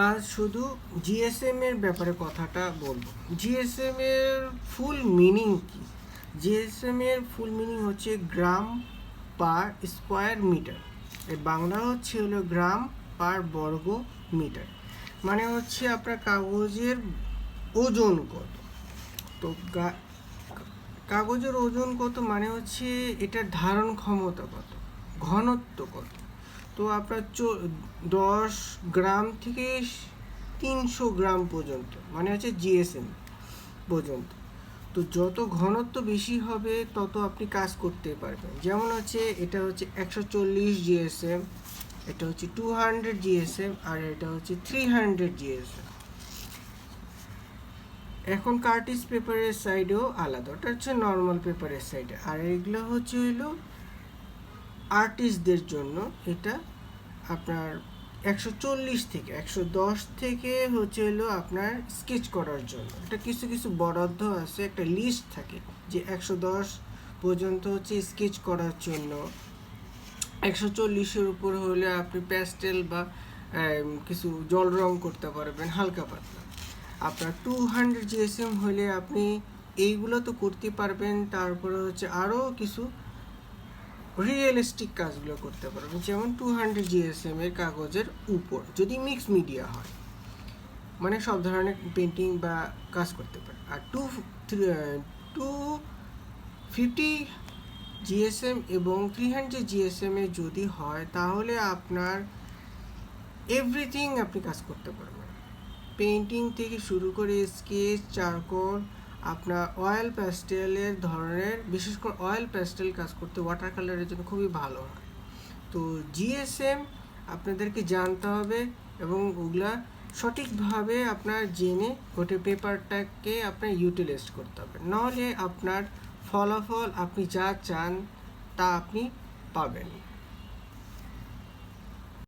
আজ শুধু জিএসএম এর ব্যাপারে কথাটা বলবো। জিএসএম এর ফুল মিনিং কি? জিএসএম এর ফুল মিনিং হচ্ছে গ্রাম পার স্কোয়ার মিটার। এর বাংলা হলো গ্রাম পার বর্গ মিটার। মানে হচ্ছে আপনার কাগজের ওজন কত। তো কাগজের ওজন কত মানে হচ্ছে এটার ধারণ ক্ষমতা কত, ঘনত্ব কত। তো আপনার 10 গ্রাম থেকে 300 গ্রাম পর্যন্ত মানে হচ্ছে জিএসএম পর্যন্ত। তো যত ঘনত্ব বেশি হবে তত আপনি কাজ করতে পারবেন। যেমন হচ্ছে এটা হচ্ছে 140 জিএসএম, এটা হচ্ছে 200 জিএসএম, আর এটা হচ্ছে 300 জিএসএম। এখন কার্টিস পেপারের সাইডেও আলাদা, ওটা হচ্ছে নর্মাল পেপারের সাইডে, আর এগুলো হলো আর্টিস্টদের জন্য। এটা আপনার 140 থেকে 110 থেকে হলো আপনার স্কেচ করার জন্য। এটা কিছু কিছু বরাদ্দ আছে, একটা লিস্ট থাকে যে 110 পর্যন্ত হচ্ছে স্কেচ করার জন্য। 140-এর উপর হলে আপনি প্যাস্টেল বা কিছু জল রং করতে পারবেন হালকা পাতলা। আপনার 200 জিএসএম হলে আপনি এইগুলো তো করতে পারবেন, তারপরে হচ্ছে আরও কিছু রিয়েলিস্টিক কাজগুলো করতে পারবেন। যেমন 200 জিএসএম এর কাগজের উপর যদি মিক্স মিডিয়া হয়, মানে সব ধরনের পেন্টিং বা কাজ করতে পারে। আর 250 জিএসএম এবং 300 জিএসএম এ যদি হয় তাহলে আপনার এভরিথিং আপনি কাজ করতে পারবেন, পেন্টিং থেকে শুরু করে স্কেচ, চারকোল, আপনার অয়েল প্যাস্টেলের ধরনের, বিশেষ করে অয়েল প্যাস্টেল কাজ করতে ওয়াটার কালারের জন্য খুবই ভালো হয়। তো জিএসএম আপনাদেরকে জানতে হবে এবং ওগুলা সঠিকভাবে আপনার জেনে ওটা পেপারটাকে আপনার ইউটিলাইজ করতে হবে, নাহলে আপনার ফলাফল আপনি যা চান তা আপনি পাবেন।